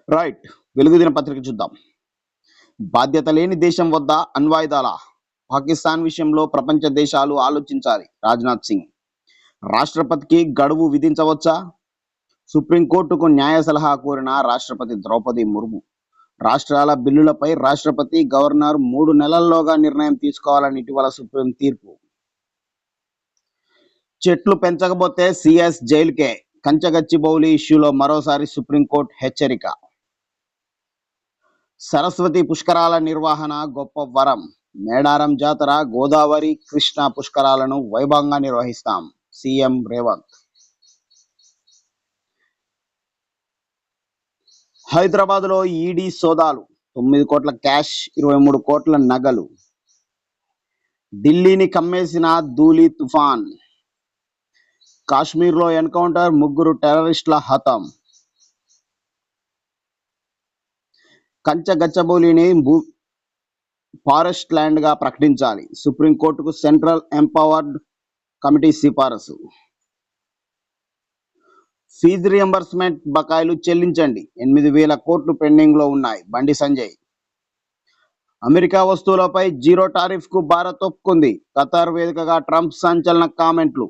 Right. వెలుగు దినపత్రిక చూద్దాం. బాధ్యత లేని దేశం వద్ద అణ్వాయుధాల పాకిస్తాన్ విషయంలో ప్రపంచ దేశాలు ఆలోచించాలి. రాజ్నాథ్ సింగ్. రాష్ట్రపతికి గడువు విధించవచ్చా? సుప్రీంకోర్టుకు న్యాయ సలహా కోరిన రాష్ట్రపతి ద్రౌపది ముర్ము. రాష్ట్రాల బిల్లులపై రాష్ట్రపతి గవర్నర్ 3 నెలల్లోగా నిర్ణయం తీసుకోవాలని ఇటీవల సుప్రీం తీర్పు. చెట్లు పెంచకపోతే సిఎస్ జైలుకే. కంచగచ్చిబౌలి ఇష్యూలో మరోసారి సుప్రీంకోర్టు హెచ్చరిక. సరస్వతి పుష్కరాల నిర్వహణ గొప్ప వరం. మేడారం జాతర, గోదావరి, కృష్ణా పుష్కరాలను వైభవంగా నిర్వహిస్తాం. సీఎం రేవంత్. హైదరాబాద్ లో ఈడీ సోదాలు. 9 కోట్ల క్యాష్, 23 కోట్ల నగలు. ఢిల్లీని కమ్మేసిన ధూళి తుఫాన్. కాశ్మీర్లో ఎన్కౌంటర్, 3 టెర్రరిస్టుల హతం. కంచగచ్చబౌలిని ఫారెస్ట్ ల్యాండ్ గా ప్రకటించాలి. సుప్రీంకోర్టుకు సెంట్రల్ ఎంపవర్డ్ కమిటీ సిఫారసు. ఫీజు రియంబర్స్మెంట్ బకాయిలు చెల్లించండి. 8,000 కోట్లు పెండింగ్ లో ఉన్నాయి. బండి సంజయ్. అమెరికా వస్తువులపై జీరో టారిఫ్ కు భారత్ ఒప్పుకుంది. ఖతార్ వేదికగా ట్రంప్ సంచలన కామెంట్లు.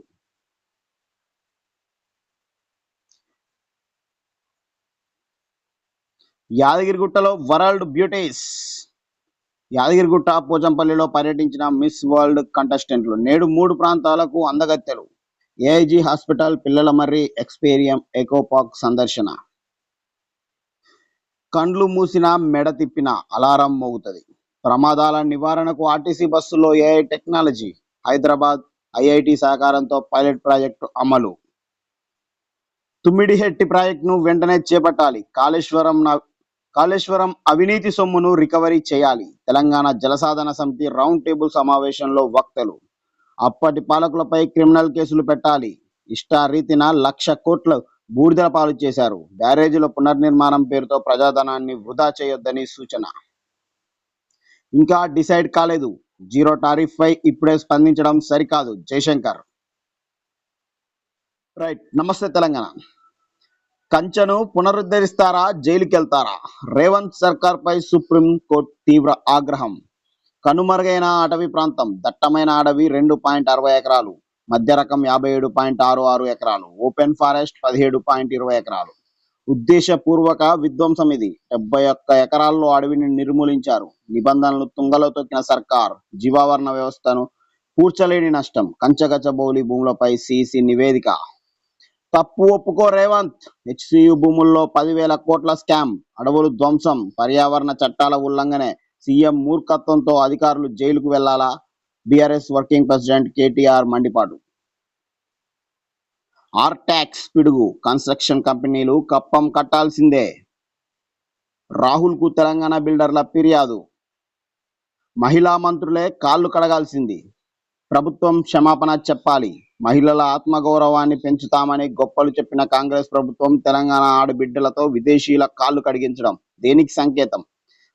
యాదగిరిగుట్టలో వరల్డ్ బ్యూటీస్. యాదగిరిగుట్ట, పోచంపల్లిలో పర్యటించిన మిస్ వరల్డ్ కంటెస్టెంట్లు. నేడు 3 ప్రాంతాలకు అందగత్తెలు. ఏఐజీ హాస్పిటల్, పిల్లల మర్రి ఎక్స్పేరియం, ఎకో పార్క్ సందర్శన. కండ్లు మూసినా మెడ తిప్పినా అలారం మోగుతుంది. ప్రమాదాల నివారణకు ఆర్టీసీ బస్సుల్లో ఏఐ టెక్నాలజీ. హైదరాబాద్ ఐఐటి సహకారంతో పైలట్ ప్రాజెక్టు అమలు. తుమ్మిడిహెట్టి ప్రాజెక్టును వెంటనే చేపట్టాలి. కాళేశ్వరం అవినీతి సొమ్మును రికవరీ చేయాలి. తెలంగాణ జలసాధన సమితి రౌండ్ టేబుల్ సమావేశంలో వక్తలు. అప్పటి పాలకులపై క్రిమినల్ కేసులు పెట్టాలి. ఇష్టారీతిన 1,00,000 కోట్లు బూడిదల పాలు చేశారు. బ్యారేజీల పునర్నిర్మాణం పేరుతో ప్రజాధనాన్ని వృధా చేయొద్దని సూచన. ఇంకా డిసైడ్ కాలేదు. జీరో టారిఫ్ పై ఇప్పుడే స్పందించడం సరికాదు. జయశంకర్. రైట్. నమస్తే తెలంగాణ. కంచెను పునరుద్ధరిస్తారా, జైలుకెళ్తారా? రేవంత్ సర్కార్ పై సుప్రీం కోర్టు తీవ్ర ఆగ్రహం. కనుమరుగైన అటవీ ప్రాంతం. దట్టమైన అడవి 2.60 ఎకరాలు, మధ్య రకం 57.66 ఎకరాలు, ఓపెన్ ఫారెస్ట్ 17.20 ఎకరాలు. ఉద్దేశపూర్వక విధ్వంసం ఇది. 71 ఎకరాల్లో అడవిని నిర్మూలించారు. నిబంధనలు తుంగలో తొక్కిన సర్కార్. జీవావరణ వ్యవస్థను పూడ్చలేని నష్టం. కంచగచ్చబౌలి భూములపై సిసి నివేదిక. తప్పు ఒప్పుకో రేవంత్. హెచ్సియు భూముల్లో 10,000 కోట్ల స్కామ్. అడవులు ధ్వంసం, పర్యావరణ చట్టాల ఉల్లంఘనే. సీఎం మూర్ఖత్వంతో అధికారులు జైలుకు వెళ్లాలా? బీఆర్ఎస్ వర్కింగ్ ప్రెసిడెంట్ కేటీఆర్ మండిపాటు. ఆర్టాక్స్ పిడుగు. కన్స్ట్రక్షన్ కంపెనీలు కప్పం కట్టాల్సిందే. రాహుల్ కు తెలంగాణ బిల్డర్ల ఫిర్యాదు. మహిళా మంత్రులే కాళ్లు కడగాల్సింది. ప్రభుత్వం క్షమాపణ చెప్పాలి. మహిళల ఆత్మగౌరవాన్ని పెంచుతామని గొప్పలు చెప్పిన కాంగ్రెస్ ప్రభుత్వం తెలంగాణ ఆడబిడ్డలతో విదేశీయుల కాళ్లు కడిగించడం దేనికి సంకేతం?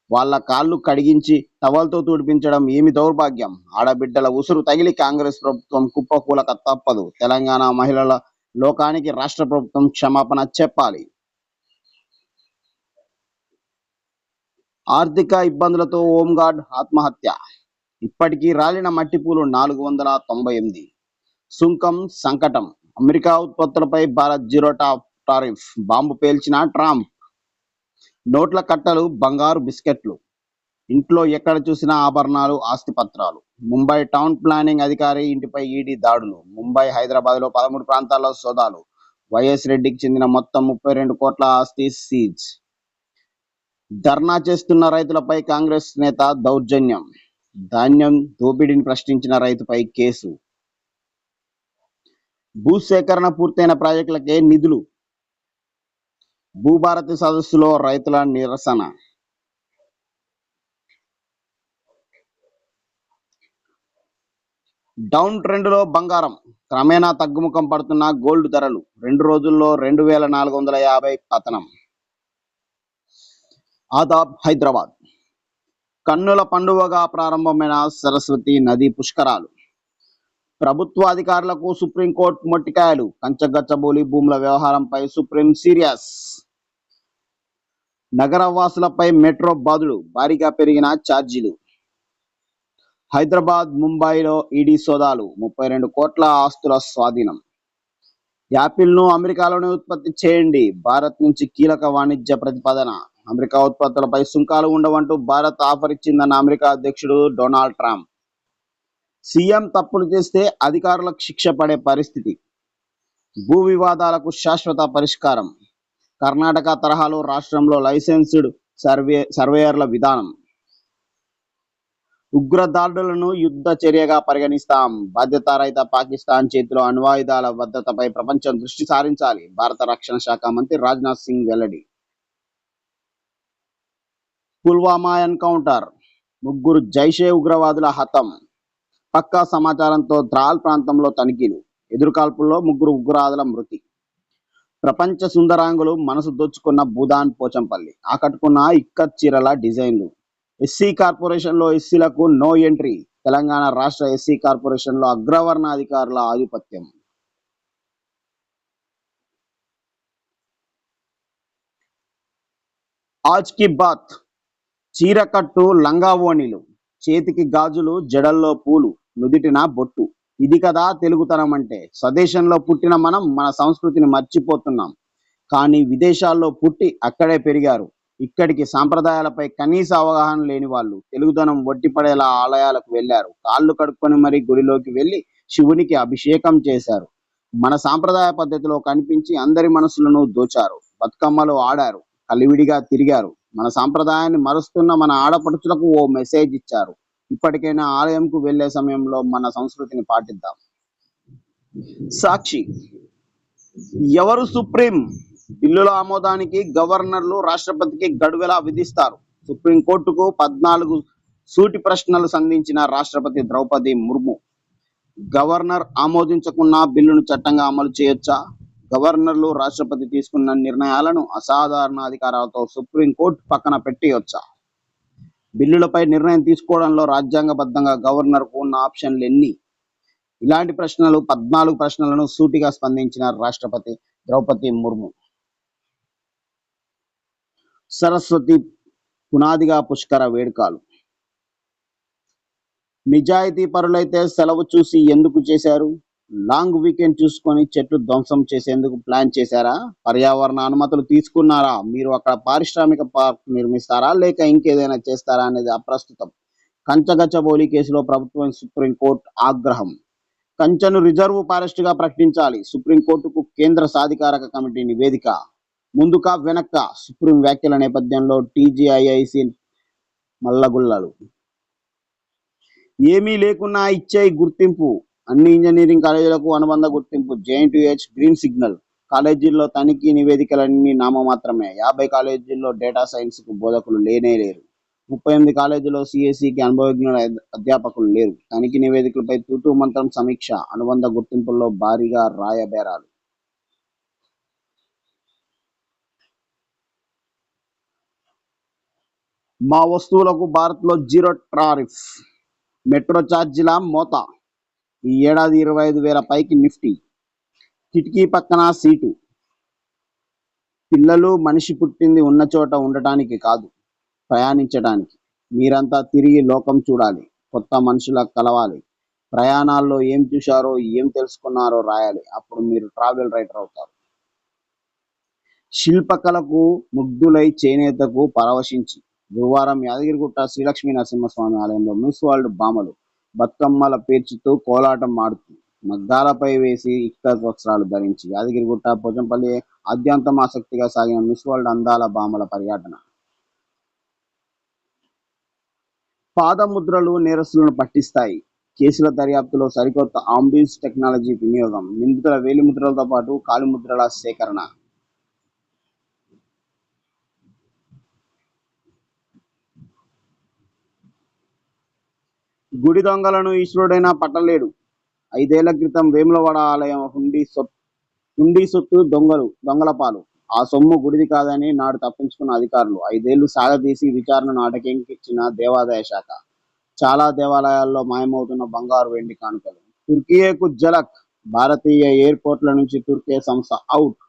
వాళ్ళ కాళ్లు కడిగించి టవల్తో తుడిపించడం ఏమి దౌర్భాగ్యం? ఆడబిడ్డల ఉసురు తగిలి కాంగ్రెస్ ప్రభుత్వం కుప్పకూలక తప్పదు. తెలంగాణ మహిళల లోకానికి రాష్ట్ర ప్రభుత్వం క్షమాపణ చెప్పాలి. ఆర్థిక ఇబ్బందులతో హోంగార్డ్ ఆత్మహత్య. ఇప్పటికీ రాలిన మట్టిపూలు 498. సుంకం సంకటం. అమెరికా ఉత్పత్తులపై భారత్ జీరో టారిఫ్. బాంబు పేల్చిన ట్రంప్. నోట్ల కట్టలు, బంగారు బిస్కెట్లు. ఇంట్లో ఎక్కడ చూసినా ఆభరణాలు, ఆస్తిపత్రాలు. ముంబై టౌన్ ప్లానింగ్ అధికారి ఇంటిపై ఈడీ దాడులు. ముంబై, హైదరాబాద్ లో 13 ప్రాంతాల్లో సోదాలు. వైఎస్ రెడ్డికి చెందిన మొత్తం 32 కోట్ల ఆస్తి సీజ్. ధర్నా చేస్తున్న రైతులపై కాంగ్రెస్ నేత దౌర్జన్యం. ధాన్యం దోపిడీని ప్రశ్నించిన రైతుపై కేసు. భూసేకరణ పూర్తయిన ప్రాజెక్టులకే నిధులు. భూభారతి సదస్సులో రైతుల నిరసన. డౌన్ ట్రెండ్ లో బంగారం. క్రమేణా తగ్గుముఖం పడుతున్న గోల్డ్ ధరలు. 2 రోజుల్లో 2,450 పతనం. ఆదాబ్ హైదరాబాద్. కన్నుల పండువగా ప్రారంభమైన సరస్వతి నది పుష్కరాలు. ప్రభుత్వ అధికారులకు సుప్రీంకోర్టు మొట్టికాయలు. కంచగచ్చబౌలి భూముల వ్యవహారంపై సుప్రీం సీరియస్. నగర వాసులపై మెట్రో బాదుడు, భారీగా పెరిగిన ఛార్జీలు. హైదరాబాద్, ముంబైలో ఈడీ సోదాలు, 32 కోట్ల ఆస్తుల స్వాధీనం. యాపిల్ను అమెరికాలోనే ఉత్పత్తి చేయండి, భారత్ నుంచి కీలక వాణిజ్య ప్రతిపాదన. అమెరికా ఉత్పత్తులపై సుంకాలు ఉండవంటూ భారత్ ఆఫర్ ఇచ్చిందన్న అమెరికా అధ్యక్షుడు డొనాల్డ్ ట్రంప్. సీఎం తప్పులు చేస్తే అధికారులకు శిక్ష పడే పరిస్థితి. భూ వివాదాలకు శాశ్వత పరిష్కారం. కర్ణాటక తరహాలో రాష్ట్రంలో లైసెన్స్డ్ సర్వేయర్ల విధానం. ఉగ్రదాడులను యుద్ధ చర్యగా పరిగణిస్తాం, బాధ్యతారహిత పాకిస్తాన్ చేతిలో అణ్వాయుధాల భద్రతపై ప్రపంచం దృష్టి సారించాలి, భారత రక్షణ శాఖ మంత్రి రాజ్నాథ్ సింగ్ వెల్లడి. పుల్వామా ఎన్కౌంటర్, 3 జైషే ఉగ్రవాదుల హతం. పక్కా సమాచారంతో ద్రాల్ ప్రాంతంలో తనిఖీలు, ఎదురుకాల్పుల్లో 3 ఉగ్రవాదుల మృతి. ప్రపంచ సుందరాంగులు మనసు దోచుకున్న భూదాన్ పోచంపల్లి, ఆకట్టుకున్న ఇక్కత్ చీరల డిజైన్లు. ఎస్సీ కార్పొరేషన్లో ఎస్సీలకు నో ఎంట్రీ, తెలంగాణ రాష్ట్ర ఎస్సీ కార్పొరేషన్లో అగ్రవర్ణ అధికారుల ఆధిపత్యం. ఆజ్ కి బాత్, చీరకట్టు, లంగా ఓణీలు, చేతికి గాజులు, జడల్లో పూలు, నుదిటిన బొట్టు. ఇది కదా తెలుగుతనం అంటే. స్వదేశంలో పుట్టిన మనం మన సంస్కృతిని మర్చిపోతున్నాం. కానీ విదేశాల్లో పుట్టి అక్కడే పెరిగారు. ఇక్కడికి సాంప్రదాయాలపై కనీస అవగాహన లేని వాళ్ళు తెలుగుదనం ఒట్టిపడేలా ఆలయాలకు వెళ్ళారు, కాళ్ళు కడుక్కొని మరీ గుడిలోకి వెళ్ళి శివునికి అభిషేకం చేశారు. మన సాంప్రదాయ పద్ధతిలో కనిపించి అందరి మనసులను దోచారు. బతుకమ్మలు ఆడారు, కలివిడిగా తిరిగారు. మన సాంప్రదాయాన్ని మరుస్తున్న మన ఆడపడుచులకు ఓ మెసేజ్ ఇచ్చారు. ఇప్పటికైనా ఆలయంకు వెళ్లే సమయంలో మన సంస్కృతిని పాటిద్దాం. సాక్షి, ఎవరు సుప్రీం? బిల్లుల ఆమోదానికి గవర్నర్లు, రాష్ట్రపతికి గడువెలా విధిస్తారు? సుప్రీంకోర్టుకు 14 సూటి ప్రశ్నలు సంధించిన రాష్ట్రపతి ద్రౌపది ముర్ము. గవర్నర్ ఆమోదించకున్న బిల్లును చట్టంగా అమలు చేయొచ్చా? గవర్నర్లు, రాష్ట్రపతి తీసుకున్న నిర్ణయాలను అసాధారణ అధికారాలతో సుప్రీంకోర్టు పక్కన పెట్టియొచ్చా? బిల్లులపై నిర్ణయం తీసుకోవడంలో రాజ్యాంగబద్ధంగా గవర్నర్కు ఉన్న ఆప్షన్లు ఎన్ని? ఇలాంటి ప్రశ్నలు 14 ప్రశ్నలను సూటిగా స్పందించిన రాష్ట్రపతి ద్రౌపది ముర్ము. సరస్వతి పునాదిగా పుష్కర వేడుకలు. నిజాయితీ పరులైతే సెలవు చూసి ఎందుకు చేశారు? లాంగ్ వీకెండ్ చూసుకొని చెట్లు ధ్వంసం చేసేందుకు ప్లాన్ చేశారా? పర్యావరణ అనుమతులు తీసుకున్నారా? మీరు అక్కడ పారిశ్రామిక పార్క్ నిర్మిస్తారా లేక ఇంకేదైనా చేస్తారా అనేది అప్రస్తుతం. కంచగచ్చబౌలి కేసులో ప్రభుత్వం సుప్రీంకోర్టు ఆగ్రహం. కంచెను రిజర్వ్ ఫారెస్ట్ గా ప్రకటించాలి, సుప్రీంకోర్టుకు కేంద్ర సాధికారక కమిటీ నివేదిక. ముందుక వెనక్క సుప్రీం వ్యాఖ్యల నేపథ్యంలో టీజీఐఐసి మల్లగుల్లలు. ఏమీ లేకున్నా ఇచ్చే గుర్తింపు, అన్ని ఇంజనీరింగ్ కాలేజీలకు అనుబంధ గుర్తింపు. JNTUH green signal. కాలేజీల్లో తనిఖీ నివేదికలన్నీ నామమాత్రమే. 50 కాలేజీల్లో డేటా సైన్స్ కు బోధకులు లేనే లేరు. 38 కాలేజీల్లో సిఎస్సికి అనుభవజ్ఞుల అధ్యాపకులు లేరు. తనిఖీ నివేదికలపై తూతూ మంత్రం సమీక్ష, అనుబంధ గుర్తింపుల్లో భారీగా రాయబేరాలు. మా వస్తువులకు భారత్లో జీరో టారిఫ్. మెట్రో ఛార్జీల మోత. ఈ ఏడాది 25,000 పైకి నిఫ్టీ. కిటికీ పక్కన సీటు. పిల్లలు మనిషి పుట్టింది ఉన్న చోట ఉండటానికి కాదు, ప్రయాణించడానికి. మీరంతా తిరిగి లోకం చూడాలి, కొత్త మనుషుల కలవాలి. ప్రయాణాల్లో ఏం చూశారో, ఏం తెలుసుకున్నారో రాయాలి. అప్పుడు మీరు ట్రావెల్ రైటర్ అవుతారు. శిల్పకళకు ముగ్ధులై చేనేతకు పరవశించి గురువారం యాదగిరిగుట్ట శ్రీలక్ష్మీ నరసింహస్వామి ఆలయంలో మిస్ వరల్డ్ భామలు బతుకమ్మల పేర్చుతూ కోలాటం ఆడుతూ మగ్గాలపై వేసి ఇక్కత్ వస్త్రాలు ధరించి యాదగిరిగుట్ట పోచంపల్లి ఆద్యంతం ఆసక్తిగా సాగిన మిస్ వరల్డ్ అందాల భామల పర్యటన. పాదముద్రలు నేరస్తులను పట్టిస్తాయి. కేసుల దర్యాప్తులో సరికొత్త ఆంబిన్స్ టెక్నాలజీ వినియోగం. నిందితుల వేలిముద్రలతో పాటు కాలిముద్రల సేకరణ. గుడి దొంగలను ఈశ్వరుడైనా పట్టలేడు. 5 ఏళ్ల క్రితం వేములవాడ ఆలయం హుండీ సొత్తు దొంగల పాలు. ఆ సొమ్ము గుడిది కాదని నాడు తప్పించుకున్న అధికారులు 5 ఏళ్లు సాగదీసి విచారణను అటకెక్కించిన దేవాదాయ శాఖ. చాలా దేవాలయాల్లో మాయమవుతున్న బంగారు, వెండి కానుకలు. తుర్కియేకు జలక్. భారతీయ ఎయిర్పోర్ట్ల నుంచి తుర్కీ సంస్థ అవుట్.